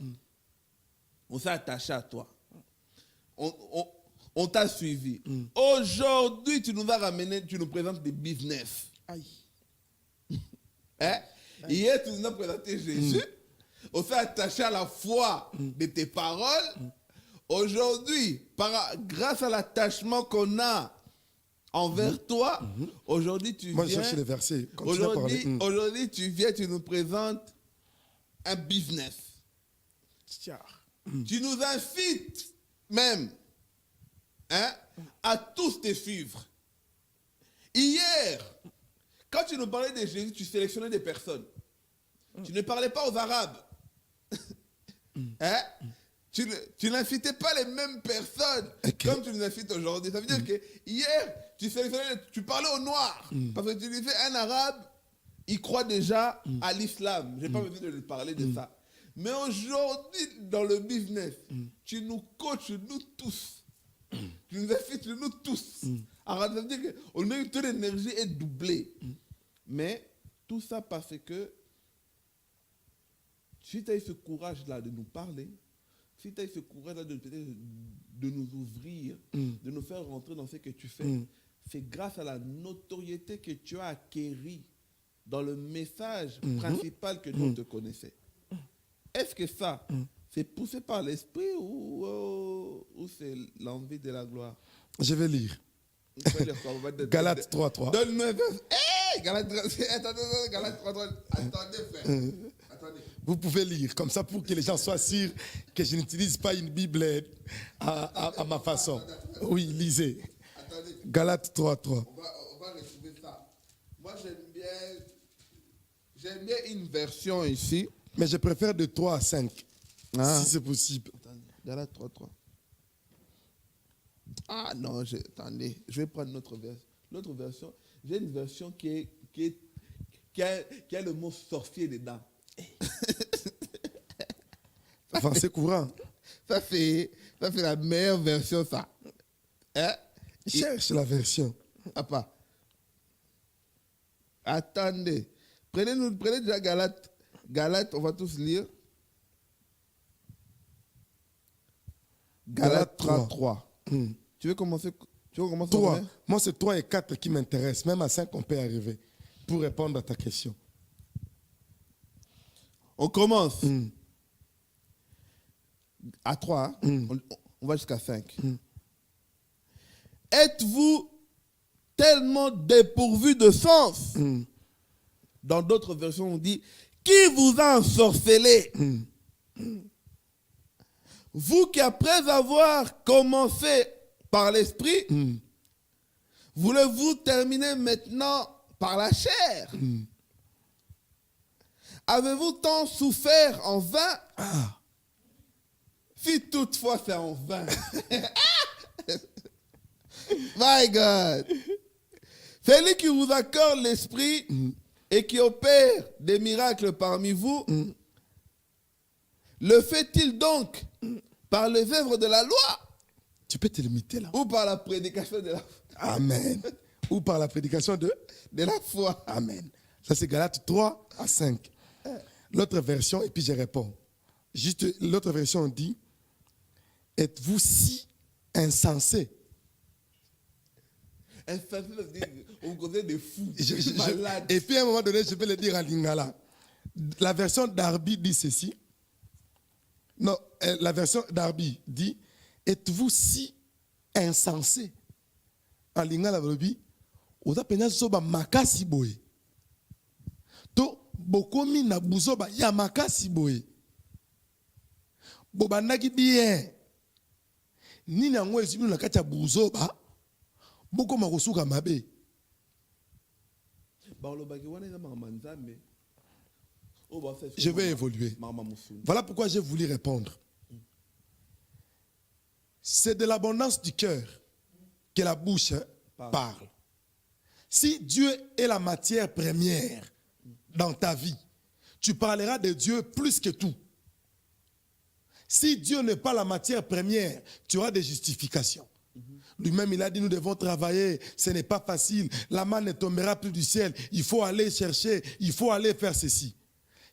On s'est attaché à toi. On t'a suivi. Aujourd'hui, tu nous as ramené, tu nous présentes des business. Aïe. Hein? Hier, tu nous as présenté Jésus. On s'est attaché à la foi de tes paroles. Aujourd'hui, grâce à l'attachement qu'on a envers toi, aujourd'hui, tu Moi, viens... je cherche les versets. Aujourd'hui, tu viens, tu nous présentes un business. Tu nous invites même, hein, à tous te suivre. Hier, quand tu nous parlais de Jésus, tu sélectionnais des personnes. Tu ne parlais pas aux Arabes. Hein? Tu n'invitais pas les mêmes personnes comme tu nous invites aujourd'hui. Ça veut dire que hier, tu parlais aux Noirs. Parce que tu disais, un Arabe, il croit déjà à l'islam. Je n'ai pas besoin de lui parler de ça. Mais aujourd'hui, dans le business, tu nous coaches, nous tous. Tu nous invites, nous tous. Alors, ça veut dire que ton énergie est doublée. Mais tout ça parce que si tu as eu ce courage-là de nous parler, si tu as eu ce courage-là de nous ouvrir, de nous faire rentrer dans ce que tu fais, c'est grâce à la notoriété que tu as acquérie dans le message principal que nous te connaissait. Est-ce que ça, c'est poussé par l'esprit ou c'est l'envie de la gloire? Je vais lire. Galates 3.3. Donne-moi un verset. Galates 3.3. Attendez, frère. Attendez. Vous pouvez lire, comme ça pour que les gens soient sûrs que je n'utilise pas une Bible à ma façon. Oui, lisez. Attendez. Galates 3.3. On va retrouver ça. Moi, j'aime bien une version ici. Mais je préfère de 3 à 5, Ah. si c'est possible. Attendez. Galates 3.3. Ah non, attendez. Je vais prendre notre version. L'autre version, j'ai une version qui a le mot sorcier dedans. Français courant. Ça, c'est la meilleure version, ça. Hein? Cherche la version. Papa. Attendez. Prenez déjà Galate. Galate, on va tous lire. Galate 3. Tu veux commencer 3. Moi, c'est 3 et 4 qui m'intéressent. Même à 5, on peut arriver. Pour répondre à ta question. On commence. À 3, on va jusqu'à 5. Êtes-vous tellement dépourvu de sens? Dans d'autres versions, on dit, qui vous a ensorcelé? Vous qui, après avoir commencé par l'esprit, voulez-vous terminer maintenant par la chair? Avez-vous tant souffert en vain? Si toutefois c'est en vain. My God. Celui qui vous accorde l'esprit et qui opère des miracles parmi vous, le fait-il donc par les œuvres de la loi? Tu peux te limiter là. Ou par la prédication de la foi? Amen. Ou par la prédication de la foi. Amen. Ça, c'est Galates 3 à 5. L'autre version, et puis je réponds. Juste l'autre version dit, êtes-vous si insensé? Insensé, vous connaissez des fous, des malades. Et puis à un moment donné, je vais le dire à Lingala. La version d'Arby dit ceci. Non, la version d'Arby dit, êtes-vous si insensé? En Lingala, vous avez soba makasi boye. To bokomi na buzoba ya makasi boye. Bobandaki bien. Nini yango ezimi na kati ya buzoba. Bokoma kosuka mabe. Je vais évoluer. Voilà pourquoi j'ai voulu répondre. C'est de l'abondance du cœur que la bouche parle. Si Dieu est la matière première dans ta vie, tu parleras de Dieu plus que tout. Si Dieu n'est pas la matière première, tu auras des justifications. Lui-même, il a dit, nous devons travailler, ce n'est pas facile, la main ne tombera plus du ciel, il faut aller chercher, il faut aller faire ceci.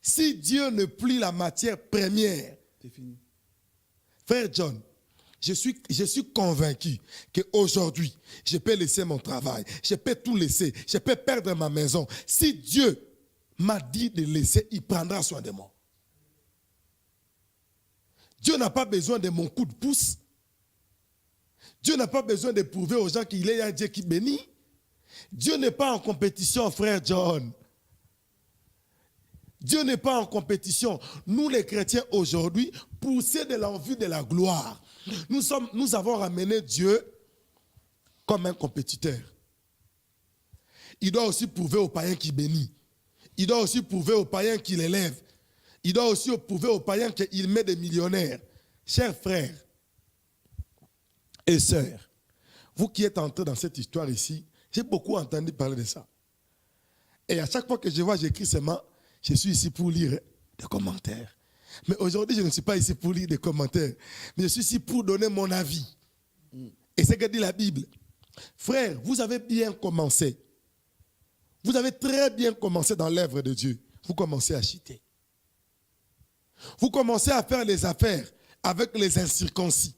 Si Dieu ne plie la matière première, c'est fini. Frère John, je suis convaincu qu'aujourd'hui, je peux laisser mon travail, je peux tout laisser, je peux perdre ma maison. Si Dieu m'a dit de laisser, il prendra soin de moi. Dieu n'a pas besoin de mon coup de pouce. Dieu n'a pas besoin de prouver aux gens qu'il est un Dieu qui bénit. Dieu n'est pas en compétition, frère John. Dieu n'est pas en compétition. Nous, les chrétiens, aujourd'hui, poussés de l'envie de la gloire, nous avons ramené Dieu comme un compétiteur. Il doit aussi prouver aux païens qu'il bénit. Il doit aussi prouver aux païens qu'il élève. Il doit aussi prouver aux païens qu'il met des millionnaires. Chers frères et sœurs, vous qui êtes entrés dans cette histoire ici, j'ai beaucoup entendu parler de ça. Et à chaque fois que je vois, j'écris seulement, je suis ici pour lire des commentaires. Mais aujourd'hui, je ne suis pas ici pour lire des commentaires, mais je suis ici pour donner mon avis. Et c'est ce que dit la Bible. Frère, vous avez bien commencé. Vous avez très bien commencé dans l'œuvre de Dieu. Vous commencez à chiter. Vous commencez à faire les affaires avec les incirconcis.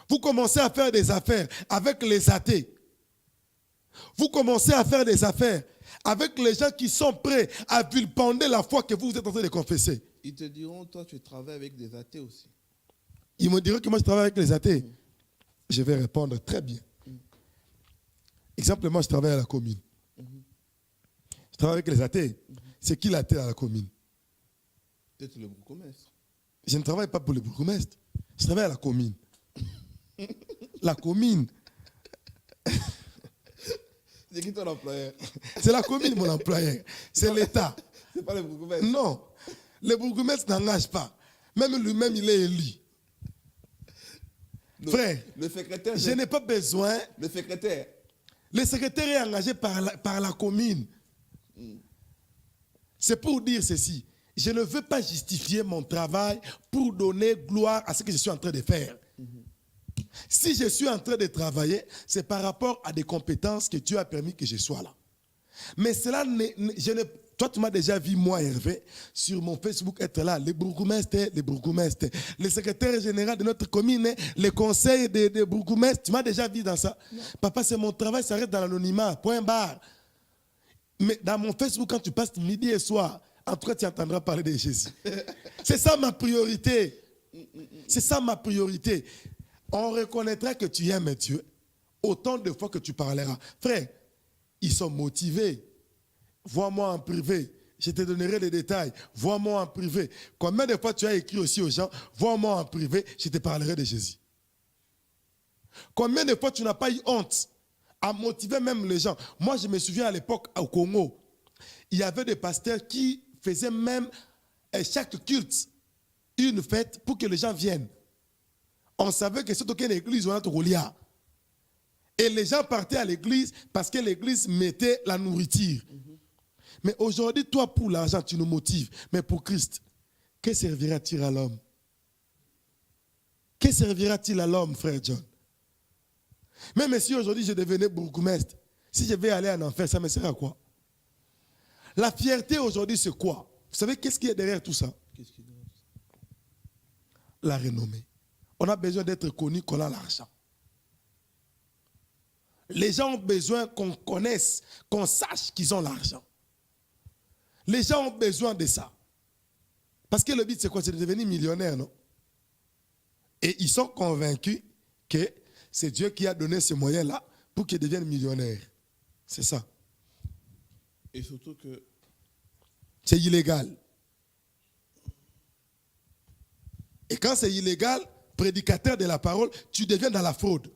Vous commencez à faire des affaires avec les athées. Vous commencez à faire des affaires avec les gens qui sont prêts à vilipender la foi que vous êtes en train de confesser. Ils te diront, toi, tu travailles avec des athées aussi. Ils me diront que moi, je travaille avec les athées. Je vais répondre très bien. Exemple, moi, je travaille à la commune. Je travaille avec les athées. C'est qui l'athée à la commune? Peut-être le bourgmestre. Je ne travaille pas pour le bourgmestre. Je travaille à la commune. La commune. C'est qui ton employeur? C'est la commune, mon employeur. C'est l'État. C'est pas le bourgmestre. Non. Le bourgmestre n'engage pas. Même lui-même, il est élu. Non. Frère, le secrétaire, je n'ai pas besoin. Le secrétaire. Le secrétaire est engagé par la commune. C'est pour dire ceci. je ne veux pas justifier mon travail pour donner gloire à ce que je suis en train de faire. Si je suis en train de travailler, c'est par rapport à des compétences que Dieu a permis que je sois là. Mais cela, toi, tu m'as déjà vu, moi, Hervé, sur mon Facebook être là, les bourgmestres, le secrétaire général de notre commune, les conseils des bourgmestres, tu m'as déjà vu dans ça. Non. Papa, c'est mon travail, ça reste dans l'anonymat, point barre. Mais dans mon Facebook, quand tu passes midi et soir, en tout cas, tu entendras parler de Jésus. C'est ça ma priorité. C'est ça ma priorité. On reconnaîtra que tu aimes Dieu autant de fois que tu parleras. Frère, ils sont motivés. Vois-moi en privé. Je te donnerai les détails. Vois-moi en privé. Combien de fois tu as écrit aussi aux gens, vois-moi en privé, je te parlerai de Jésus. Combien de fois tu n'as pas eu honte à motiver même les gens. Moi, je me souviens à l'époque au Congo, il y avait des pasteurs qui faisaient même chaque culte une fête pour que les gens viennent. On savait que c'était une église où on a tout relié. Et les gens partaient à l'église parce que l'église mettait la nourriture. Mais aujourd'hui, toi, pour l'argent, tu nous motives. Mais pour Christ, que servira-t-il à l'homme? Que servira-t-il à l'homme, frère John? Même si aujourd'hui je devenais bourgmestre, si je vais aller en enfer, ça me sert à quoi? La fierté aujourd'hui, c'est quoi? Vous savez qu'est-ce qu'il y a derrière tout ça? La renommée. On a besoin d'être connu qu'on a l'argent. Les gens ont besoin qu'on connaisse, qu'on sache qu'ils ont l'argent. Les gens ont besoin de ça. Parce que le but, c'est quoi? C'est de devenir millionnaire, non? Et ils sont convaincus que c'est Dieu qui a donné ce moyen-là pour qu'ils deviennent millionnaires. C'est ça. Et surtout que... c'est illégal. Et quand c'est illégal, prédicateur de la parole, tu deviens dans la fraude.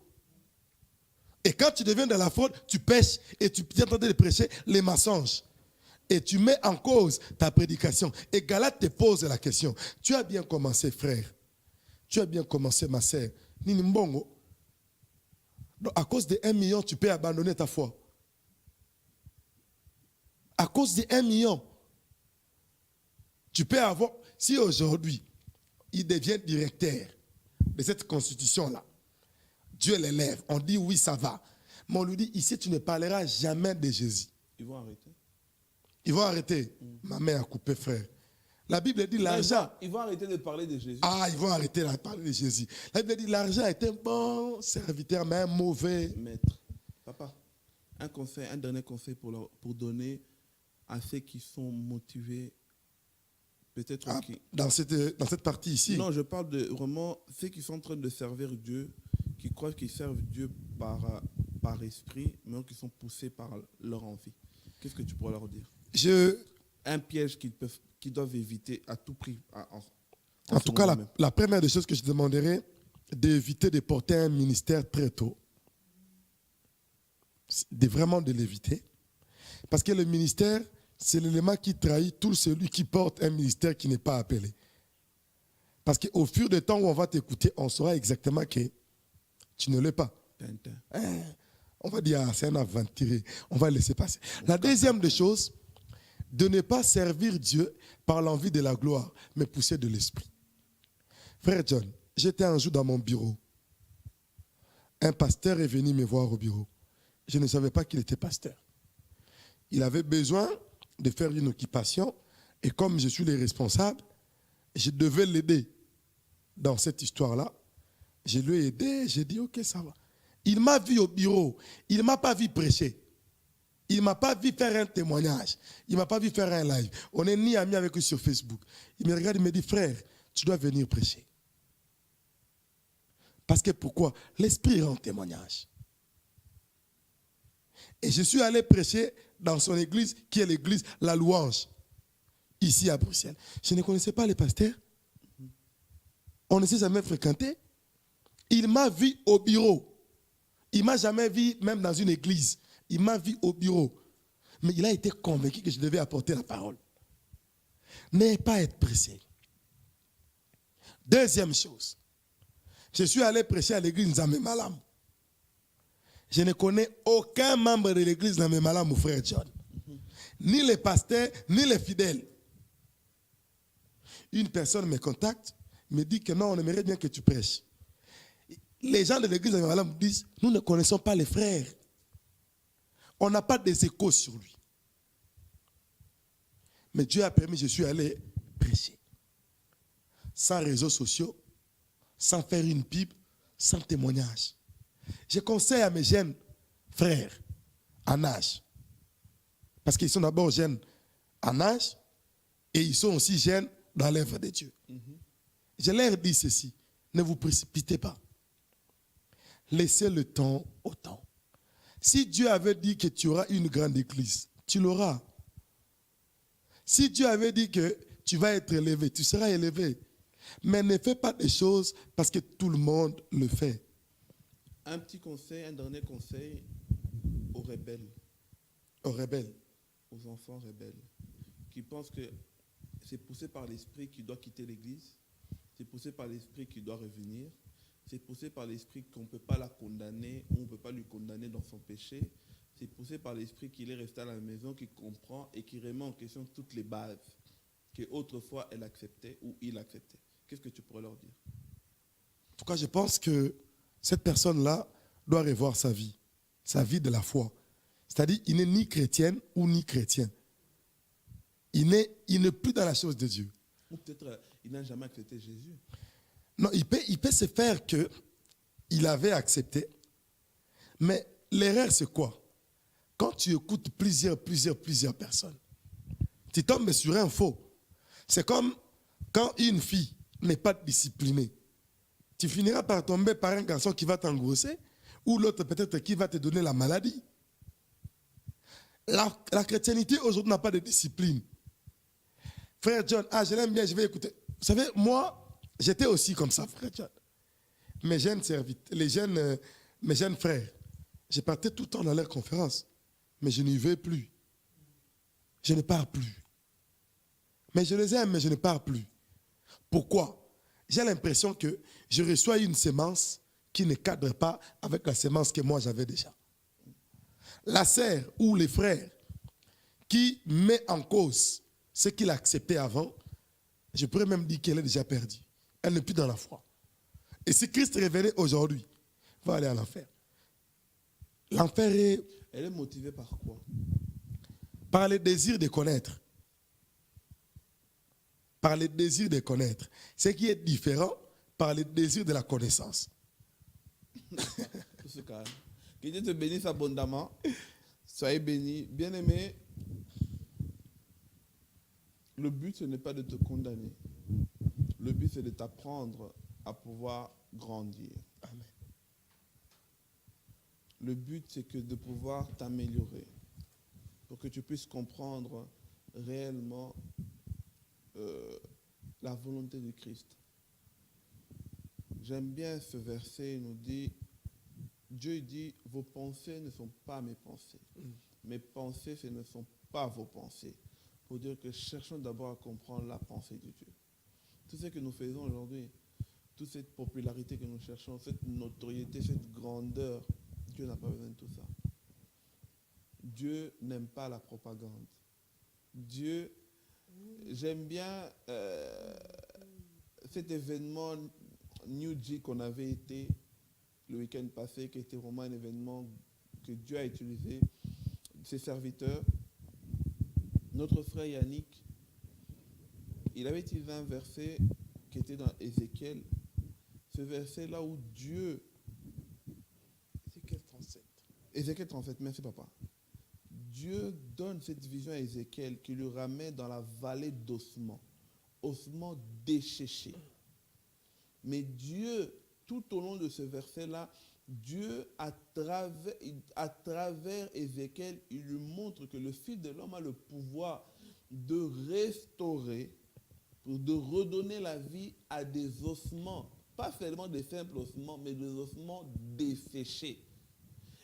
Et quand tu deviens dans la fraude, tu pêches et tu es en train de prêcher les mensonges. Et tu mets en cause ta prédication. Et Galate te pose la question. Tu as bien commencé, frère. Tu as bien commencé, ma sœur. Nini Mbongo. Donc, à cause de 1 million, tu peux abandonner ta foi. À cause de 1 million, tu peux avoir... Si aujourd'hui, il devient directeur de cette constitution-là, Dieu l'élève, on dit oui, ça va. Mais on lui dit, ici, tu ne parleras jamais de Jésus. Ils vont arrêter. Ils vont arrêter. Ma mère a coupé, frère. La Bible dit l'argent. Ils vont arrêter de parler de Jésus. Ah, ils vont arrêter de parler de Jésus. La Bible dit l'argent est un bon serviteur, mais un mauvais maître. Papa, un conseil, un dernier conseil pour donner à ceux qui sont motivés, peut-être dans cette partie ici. Non, je parle de vraiment ceux qui sont en train de servir Dieu, qui croient qu'ils servent Dieu par esprit, mais qui sont poussés par leur envie. Qu'est-ce que tu pourrais leur dire? Un piège qu'ils doivent éviter à tout prix. En tout cas, la première des choses que je demanderais, d'éviter de porter un ministère très tôt. Vraiment de l'éviter. Parce que le ministère, c'est l'élément qui trahit tout celui qui porte un ministère qui n'est pas appelé. Parce qu'au fur du temps où on va t'écouter, on saura exactement que tu ne l'es pas. On va dire, c'est un aventuré. On va laisser passer. La deuxième des choses, de ne pas servir Dieu par l'envie de la gloire, mais pousser de l'esprit. Frère John, j'étais un jour dans mon bureau. Un pasteur est venu me voir au bureau. Je ne savais pas qu'il était pasteur. Il avait besoin de faire une occupation et comme je suis le responsable, je devais l'aider dans cette histoire-là. Je lui ai aidé, j'ai dit ok, ça va. Il m'a vu au bureau, il ne m'a pas vu prêcher. Il ne m'a pas vu faire un témoignage. Il ne m'a pas vu faire un live. On n'est ni amis avec lui sur Facebook. Il me regarde, il me dit, frère, tu dois venir prêcher. Parce que pourquoi? L'esprit rend témoignage. Et je suis allé prêcher dans son église, qui est l'église La Louange, ici à Bruxelles. Je ne connaissais pas les pasteurs. On ne s'est jamais fréquenté. Il m'a vu au bureau. Il ne m'a jamais vu même dans une église. Il m'a vu au bureau. Mais il a été convaincu que je devais apporter la parole. N'ayez pas à être pressé. Deuxième chose. Je suis allé prêcher à l'église Nzambe Malam. Je ne connais aucun membre de l'église Nzambe Malam, mon frère John. Ni les pasteurs, ni les fidèles. une personne me contacte, me dit que non, on aimerait bien que tu prêches. Les gens de l'église me disent, nous ne connaissons pas les frères. On n'a pas des échos sur lui. Mais Dieu a permis, je suis allé prêcher. Sans réseaux sociaux, sans faire une Bible, sans témoignage. Je conseille à mes jeunes frères en âge, parce qu'ils sont d'abord jeunes en âge et ils sont aussi jeunes dans l'œuvre de Dieu. Je leur dis ceci, ne vous précipitez pas. Laissez le temps au temps. Si Dieu avait dit que tu auras une grande église, tu l'auras. Si Dieu avait dit que tu vas être élevé, tu seras élevé. Mais ne fais pas des choses parce que tout le monde le fait. Un petit conseil, un dernier conseil aux rebelles. Aux rebelles. Aux enfants rebelles. Qui pensent que c'est poussé par l'esprit qui doit quitter l'église. C'est poussé par l'esprit qui doit revenir. C'est poussé par l'esprit qu'on ne peut pas la condamner ou on ne peut pas lui condamner dans son péché. C'est poussé par l'esprit qu'il est resté à la maison, qui comprend et qui remet en question toutes les bases qu'autrefois elle acceptait ou il acceptait. Qu'est-ce que tu pourrais leur dire? En tout cas, je pense que cette personne-là doit revoir sa vie de la foi. C'est-à-dire, il n'est ni chrétienne ou ni chrétien. Il n'est plus dans la chose de Dieu. Ou peut-être il n'a jamais accepté Jésus. Non, il peut se faire qu'il avait accepté. Mais l'erreur, c'est quoi? Quand tu écoutes plusieurs personnes, tu tombes sur un faux. C'est comme quand une fille n'est pas disciplinée. Tu finiras par tomber par un garçon qui va t'engrosser ou l'autre peut-être qui va te donner la maladie. La chrétienté aujourd'hui n'a pas de discipline. Frère John, je l'aime bien, je vais écouter. Vous savez, moi, j'étais aussi comme ça, frère John. Mes jeunes serviteurs, mes jeunes frères, je partais tout le temps dans leurs conférences, mais je n'y vais plus. Je ne pars plus. Mais je les aime, mais je ne pars plus. Pourquoi? J'ai l'impression que je reçois une sémence qui ne cadre pas avec la sémence que moi j'avais déjà. La sœur ou les frères qui met en cause ce qu'il a accepté avant, je pourrais même dire qu'elle est déjà perdue. Elle n'est plus dans la foi. Et si Christ revenait aujourd'hui, il va aller en enfer. L'enfer est... Elle est motivée par quoi? Par le désir de connaître. Par le désir de connaître. Ce qui est différent par le désir de la connaissance. Que Dieu te bénisse abondamment. Soyez bénis. Bien-aimé, le but, ce n'est pas de te condamner. Le but, c'est de t'apprendre à pouvoir grandir. Amen. Le but, c'est que de pouvoir t'améliorer pour que tu puisses comprendre réellement la volonté de Christ. J'aime bien ce verset, il nous dit, Dieu dit, vos pensées ne sont pas mes pensées. Mes pensées, ce ne sont pas vos pensées. Pour dire que cherchons d'abord à comprendre la pensée de Dieu. Tout ce que nous faisons aujourd'hui, toute cette popularité que nous cherchons, cette notoriété, cette grandeur, Dieu n'a pas besoin de tout ça. Dieu n'aime pas la propagande. Dieu, j'aime bien cet événement New G qu'on avait été le week-end passé, qui était vraiment un événement que Dieu a utilisé, ses serviteurs. Notre frère Yannick, il avait utilisé un verset qui était dans Ézéchiel. Ce verset-là où Dieu... Ézéchiel 37. Ézéchiel 37, merci papa. Dieu donne cette vision à Ézéchiel qui lui ramène dans la vallée d'ossements. Ossements déchéchés. Mais Dieu, tout au long de ce verset-là, Dieu, à travers Ézéchiel, il lui montre que le Fils de l'homme a le pouvoir de restaurer, de redonner la vie à des ossements. Pas seulement des simples ossements, mais des ossements desséchés.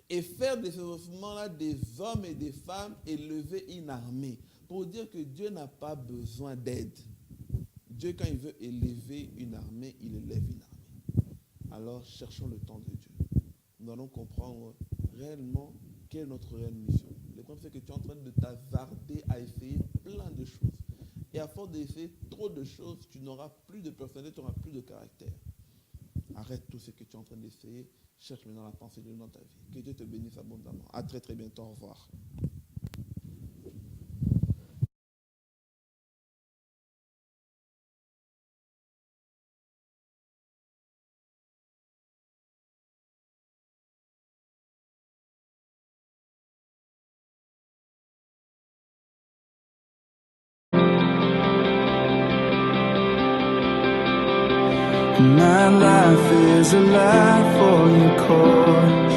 Et faire de ces ossements-là des hommes et des femmes et lever une armée. Pour dire que Dieu n'a pas besoin d'aide. Dieu, quand il veut élever une armée, il élève une armée. Alors, cherchons le temps de Dieu. Nous allons comprendre réellement quelle est notre réelle mission. Le problème, c'est que tu es en train de t'hazarder à essayer plein de choses. Et Et à force d'essayer trop de choses, tu n'auras plus de personnalité, tu n'auras plus de caractère. Arrête tout ce que tu es en train d'essayer. Cherche maintenant la pensée de Dieu dans ta vie. Que Dieu te bénisse abondamment. À très très bientôt. Au revoir. My life is a life for your cause.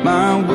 My way